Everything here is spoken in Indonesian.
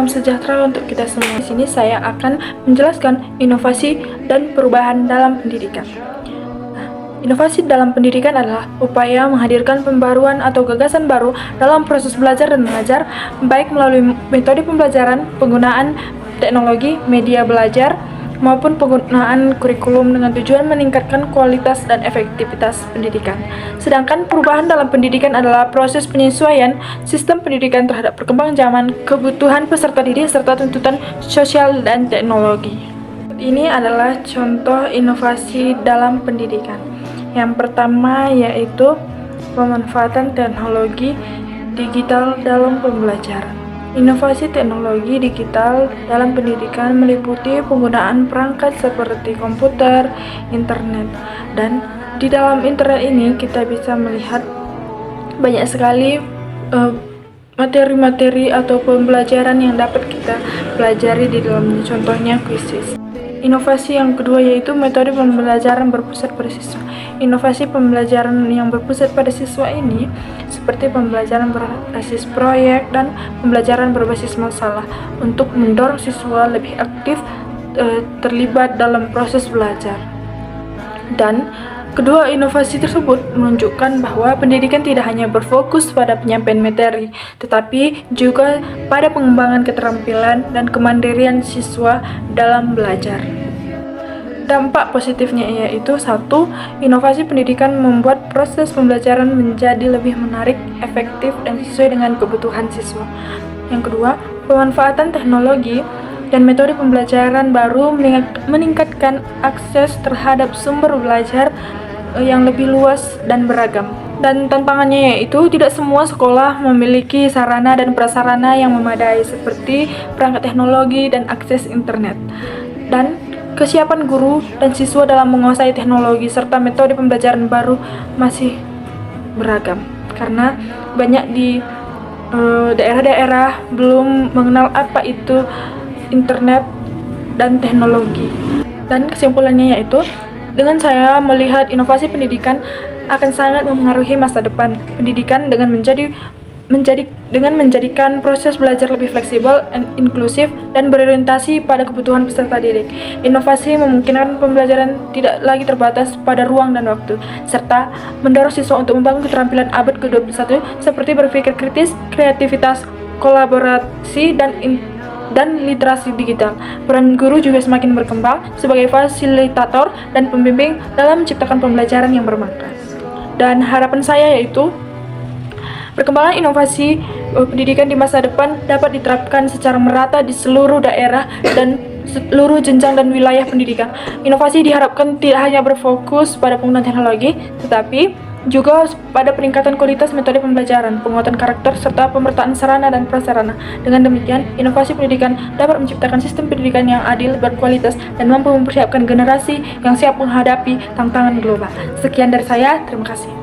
salam sejahtera untuk kita semua. Di sini saya akan menjelaskan inovasi dan perubahan dalam pendidikan. Inovasi dalam pendidikan adalah upaya menghadirkan pembaruan atau gagasan baru dalam proses belajar dan mengajar, baik melalui metode pembelajaran, penggunaan teknologi, media belajar, maupun penggunaan kurikulum dengan tujuan meningkatkan kualitas dan efektivitas pendidikan. Sedangkan perubahan dalam pendidikan adalah proses penyesuaian sistem pendidikan terhadap perkembangan zaman, kebutuhan peserta didik, serta tuntutan sosial dan teknologi. Ini adalah contoh inovasi dalam pendidikan. Yang pertama yaitu pemanfaatan teknologi digital dalam pembelajaran. Inovasi teknologi digital dalam pendidikan meliputi penggunaan perangkat seperti komputer, internet, dan di dalam internet ini kita bisa melihat banyak sekali materi-materi atau pembelajaran yang dapat kita pelajari di dalamnya, contohnya kuisis. Inovasi yang kedua yaitu metode pembelajaran berpusat pada siswa. Inovasi pembelajaran yang berpusat pada siswa ini seperti pembelajaran berbasis proyek dan pembelajaran berbasis masalah untuk mendorong siswa lebih aktif terlibat dalam proses belajar. Dan kedua inovasi tersebut menunjukkan bahwa pendidikan tidak hanya berfokus pada penyampaian materi, tetapi juga pada pengembangan keterampilan dan kemandirian siswa dalam belajar. Dampak positifnya yaitu 1. Inovasi pendidikan membuat proses pembelajaran menjadi lebih menarik, efektif, dan sesuai dengan kebutuhan siswa. Yang kedua, pemanfaatan teknologi dan metode pembelajaran baru meningkatkan akses terhadap sumber belajar yang lebih luas dan beragam. Dan tantangannya yaitu tidak semua sekolah memiliki sarana dan prasarana yang memadai seperti perangkat teknologi dan akses internet. Dan kesiapan guru dan siswa dalam menguasai teknologi serta metode pembelajaran baru masih beragam karena banyak di daerah-daerah belum mengenal apa itu internet dan teknologi. Dan kesimpulannya yaitu dengan saya melihat inovasi pendidikan akan sangat memengaruhi masa depan pendidikan dengan menjadikan proses belajar lebih fleksibel, inklusif, dan berorientasi pada kebutuhan peserta didik. Inovasi memungkinkan pembelajaran tidak lagi terbatas pada ruang dan waktu, serta mendorong siswa untuk membangun keterampilan abad ke-21 seperti berpikir kritis, kreativitas, kolaborasi, dan literasi digital. Peran guru juga semakin berkembang sebagai fasilitator dan pembimbing dalam menciptakan pembelajaran yang bermakna. Dan harapan saya yaitu perkembangan inovasi pendidikan di masa depan dapat diterapkan secara merata di seluruh daerah dan seluruh jenjang dan wilayah pendidikan. Inovasi diharapkan tidak hanya berfokus pada penggunaan teknologi, tetapi juga pada peningkatan kualitas metode pembelajaran, penguatan karakter, serta pemerataan sarana dan prasarana. Dengan demikian, inovasi pendidikan dapat menciptakan sistem pendidikan yang adil, berkualitas, dan mampu mempersiapkan generasi yang siap menghadapi tantangan global. Sekian dari saya, terima kasih.